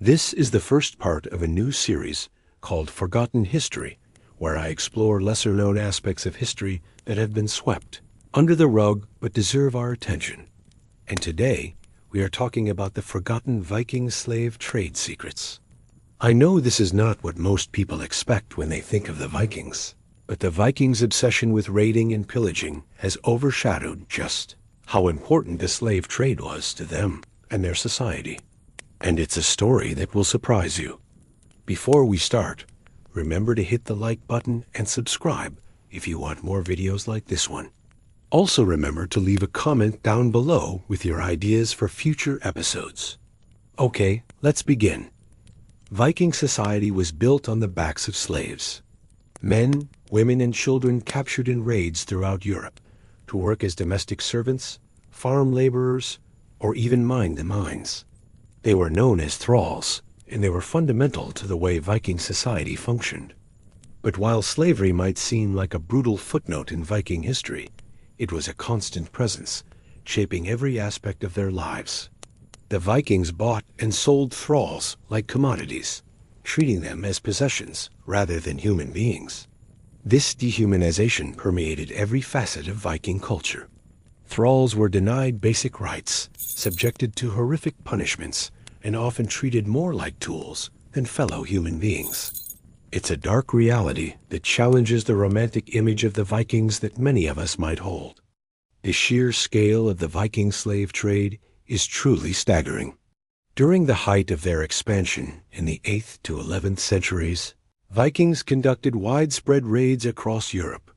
This is the first part of a new series called Forgotten History, where I explore lesser-known aspects of history that have been swept under the rug but deserve our attention. And today, we are talking about the forgotten Viking slave trade secrets. I know this is not what most people expect when they think of the Vikings, but the Vikings' obsession with raiding and pillaging has overshadowed just how important the slave trade was to them and their society. And it's a story that will surprise you. Before we start, remember to hit the like button and subscribe if you want more videos like this one. Also remember to leave a comment down below with your ideas for future episodes. Okay, let's begin. Viking society was built on the backs of slaves. Men, women, and children captured in raids throughout Europe to work as domestic servants, farm laborers, or even mine the mines. They were known as thralls, and they were fundamental to the way Viking society functioned. But while slavery might seem like a brutal footnote in Viking history, it was a constant presence, shaping every aspect of their lives. The Vikings bought and sold thralls like commodities, treating them as possessions rather than human beings. This dehumanization permeated every facet of Viking culture. Thralls were denied basic rights, subjected to horrific punishments, and often treated more like tools than fellow human beings. It's a dark reality that challenges the romantic image of the Vikings that many of us might hold. The sheer scale of the Viking slave trade is truly staggering. During the height of their expansion in the 8th to 11th centuries, Vikings conducted widespread raids across Europe,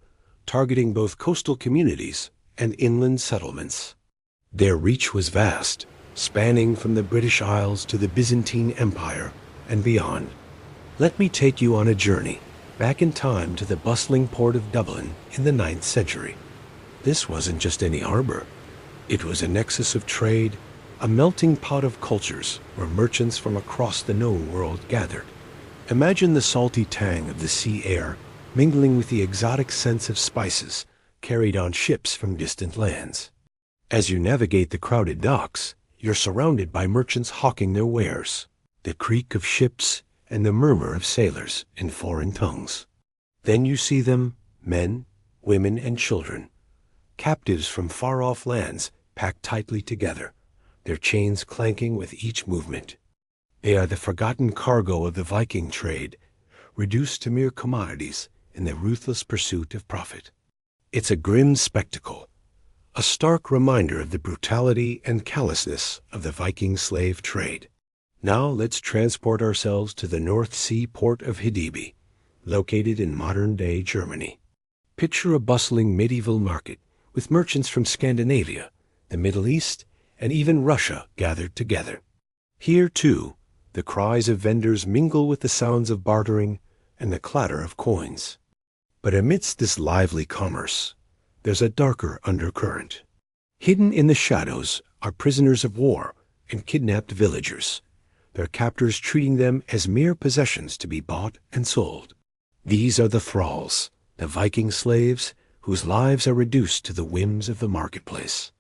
targeting both coastal communities and inland settlements. Their reach was vast, spanning from the British Isles to the Byzantine Empire and beyond. Let me take you on a journey back in time to the bustling port of Dublin in the 9th century. This wasn't just any harbor. It was a nexus of trade, a melting pot of cultures where merchants from across the known world gathered. Imagine the salty tang of the sea air mingling with the exotic scents of spices carried on ships from distant lands. As you navigate the crowded docks, you're surrounded by merchants hawking their wares, the creak of ships and the murmur of sailors in foreign tongues. Then you see them, men, women, and children, captives from far-off lands packed tightly together, their chains clanking with each movement. They are the forgotten cargo of the Viking trade, reduced to mere commodities in the ruthless pursuit of profit. It's a grim spectacle, a stark reminder of the brutality and callousness of the Viking slave trade. Now let's transport ourselves to the North Sea port of Hedeby, located in modern-day Germany. Picture a bustling medieval market with merchants from Scandinavia, the Middle East, and even Russia gathered together. Here, too, the cries of vendors mingle with the sounds of bartering and the clatter of coins. But amidst this lively commerce, there's a darker undercurrent. Hidden in the shadows are prisoners of war and kidnapped villagers, their captors treating them as mere possessions to be bought and sold. These are the thralls, the Viking slaves whose lives are reduced to the whims of the marketplace.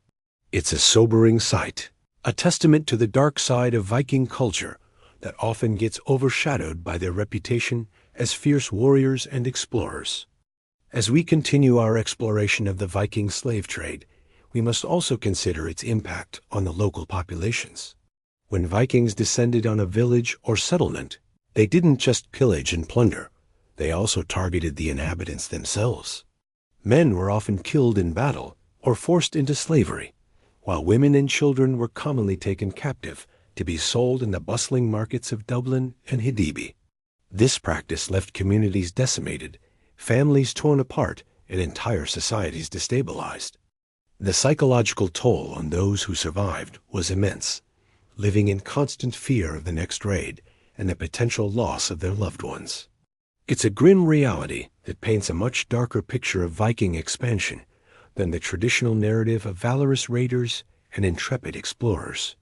It's a sobering sight, a testament to the dark side of Viking culture that often gets overshadowed by their reputation as fierce warriors and explorers. As we continue our exploration of the Viking slave trade, we must also consider its impact on the local populations. When Vikings descended on a village or settlement, they didn't just pillage and plunder, they also targeted the inhabitants themselves. Men were often killed in battle or forced into slavery, while women and children were commonly taken captive to be sold in the bustling markets of Dublin and Hedeby. This practice left communities decimated, families torn apart, and entire societies destabilized. The psychological toll on those who survived was immense, living in constant fear of the next raid and the potential loss of their loved ones. It's a grim reality that paints a much darker picture of Viking expansion than the traditional narrative of valorous raiders and intrepid explorers.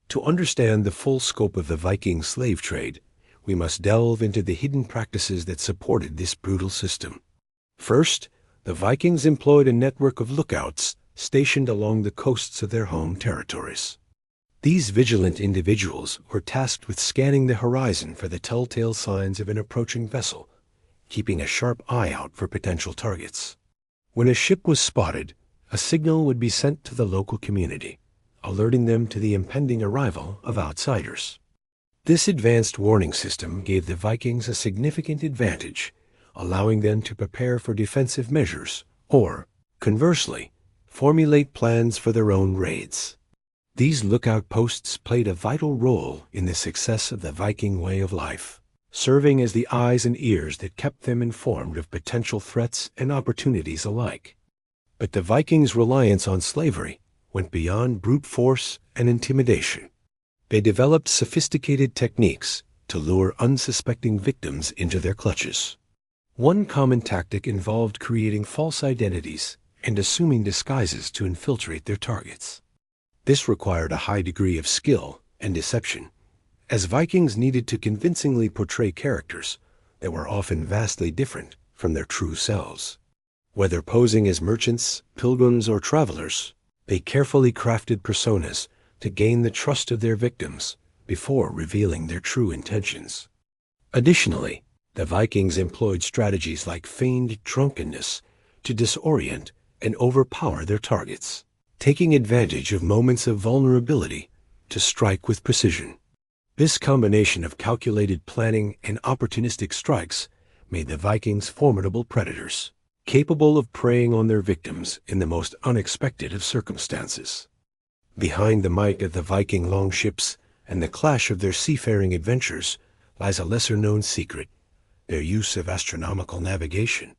To understand the full scope of the Viking slave trade, we must delve into the hidden practices that supported this brutal system. First, the Vikings employed a network of lookouts stationed along the coasts of their home territories. These vigilant individuals were tasked with scanning the horizon for the telltale signs of an approaching vessel, keeping a sharp eye out for potential targets. When a ship was spotted, a signal would be sent to the local community, alerting them to the impending arrival of outsiders. This advanced warning system gave the Vikings a significant advantage, allowing them to prepare for defensive measures or, conversely, formulate plans for their own raids. These lookout posts played a vital role in the success of the Viking way of life, serving as the eyes and ears that kept them informed of potential threats and opportunities alike. But the Vikings' reliance on slavery went beyond brute force and intimidation. They developed sophisticated techniques to lure unsuspecting victims into their clutches. One common tactic involved creating false identities and assuming disguises to infiltrate their targets. This required a high degree of skill and deception, as Vikings needed to convincingly portray characters that were often vastly different from their true selves. Whether posing as merchants, pilgrims, or travelers, they carefully crafted personas to gain the trust of their victims before revealing their true intentions. Additionally, the Vikings employed strategies like feigned drunkenness to disorient and overpower their targets, taking advantage of moments of vulnerability to strike with precision. This combination of calculated planning and opportunistic strikes made the Vikings formidable predators, capable of preying on their victims in the most unexpected of circumstances. Behind the might of the Viking longships and the clash of their seafaring adventures lies a lesser-known secret: their use of astronomical navigation.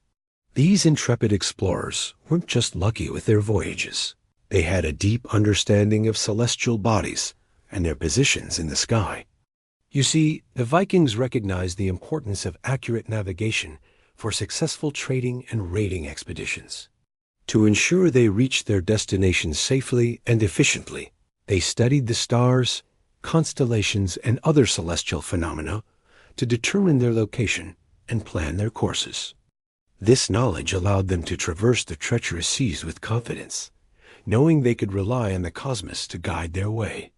These intrepid explorers weren't just lucky with their voyages. They had a deep understanding of celestial bodies and their positions in the sky. You see, the Vikings recognized the importance of accurate navigation for successful trading and raiding expeditions. To ensure they reached their destinations safely and efficiently, they studied the stars, constellations, and other celestial phenomena to determine their location and plan their courses. This knowledge allowed them to traverse the treacherous seas with confidence, knowing they could rely on the cosmos to guide their way.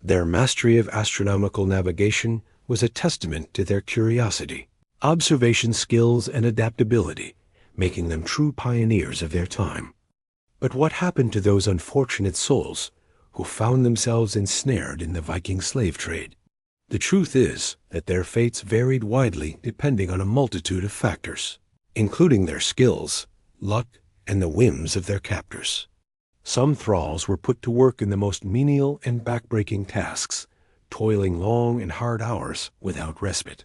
Their mastery of astronomical navigation was a testament to their curiosity, observation skills, and adaptability, making them true pioneers of their time. But what happened to those unfortunate souls who found themselves ensnared in the Viking slave trade? The truth is that their fates varied widely depending on a multitude of factors, including their skills, luck, and the whims of their captors. Some thralls were put to work in the most menial and backbreaking tasks, toiling long and hard hours without respite.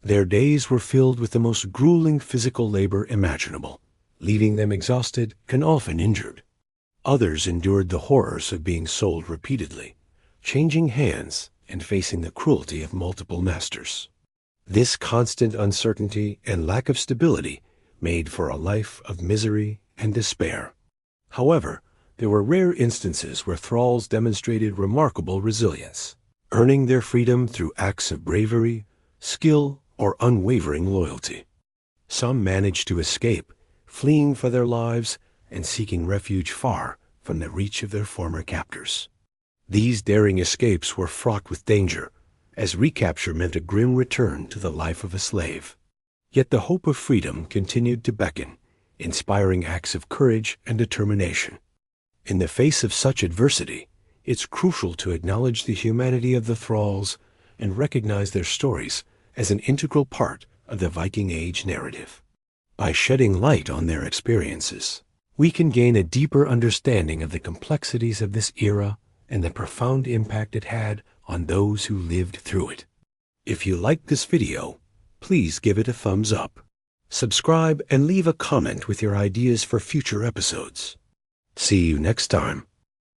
Their days were filled with the most grueling physical labor imaginable, leaving them exhausted and often injured. Others endured the horrors of being sold repeatedly, changing hands, and facing the cruelty of multiple masters. This constant uncertainty and lack of stability made for a life of misery and despair. However, there were rare instances where thralls demonstrated remarkable resilience, earning their freedom through acts of bravery, skill, or unwavering loyalty. Some managed to escape, fleeing for their lives and seeking refuge far from the reach of their former captors. These daring escapes were fraught with danger, as recapture meant a grim return to the life of a slave. Yet the hope of freedom continued to beckon, inspiring acts of courage and determination. In the face of such adversity, it's crucial to acknowledge the humanity of the thralls and recognize their stories as an integral part of the Viking Age narrative. By shedding light on their experiences, we can gain a deeper understanding of the complexities of this era and the profound impact it had on those who lived through it. If you liked this video, please give it a thumbs up. Subscribe and leave a comment with your ideas for future episodes. See you next time.